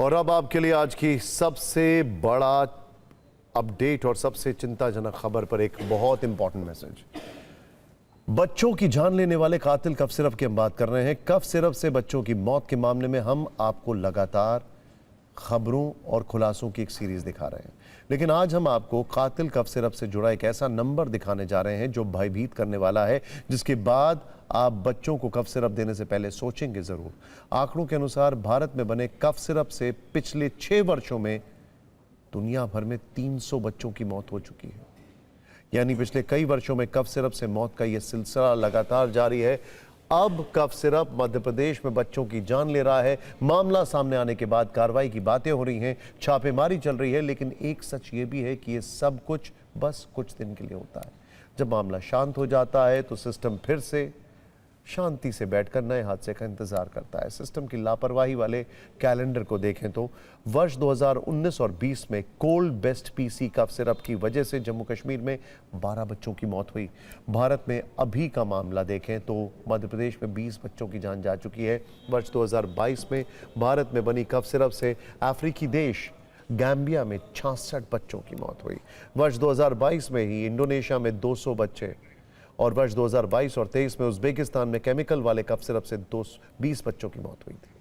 और अब आपके लिए आज की सबसे बड़ा अपडेट और सबसे चिंताजनक खबर पर एक बहुत इंपॉर्टेंट मैसेज। बच्चों की जान लेने वाले कातिल कफ सिरप की हम बात कर रहे हैं। कफ सिरप से बच्चों की मौत के मामले में हम आपको लगातार खबरों और खुलासों की एक सीरीज दिखा रहे हैं, लेकिन आज हम आपको कातिल कफ सिरप से जुड़ा एक ऐसा नंबर दिखाने जा रहे हैं जो भयभीत करने वाला है, जिसके बाद आप बच्चों को कफ सिरप देने से पहले सोचेंगे जरूर। आंकड़ों के अनुसार भारत में बने कफ सिरप से पिछले 6 वर्षों में दुनिया भर में 300 बच्चों की मौत हो चुकी है। यानी पिछले कई वर्षों में कफ सिरप से मौत का यह सिलसिला लगातार जारी है। अब कफ सिरप मध्य प्रदेश में बच्चों की जान ले रहा है। मामला सामने आने के बाद कार्रवाई की बातें हो रही हैं, छापेमारी चल रही है, लेकिन एक सच ये भी है कि ये सब कुछ बस कुछ दिन के लिए होता है। जब मामला शांत हो जाता है तो सिस्टम फिर से शांति से बैठकर नए हादसे का इंतजार करता है। सिस्टम की लापरवाही वाले कैलेंडर को देखें तो वर्ष 2019 और 20 में cold best PC cough syrup की वजह से जम्मू कश्मीर में 12 बच्चों की मौत हुई। भारत में अभी का मामला देखें तो मध्य प्रदेश में 20 बच्चों की जान जा चुकी है। वर्ष 2022 में भारत में बनी कफ सिरप से अफ्रीकी देश गैम्बिया में 66 बच्चों की मौत हुई। वर्ष 2022 में ही इंडोनेशिया में 200 बच्चे और वर्ष 2022 और 23 में उज्बेकिस्तान में केमिकल वाले कफ सिरप से 20 बच्चों की मौत हुई थी।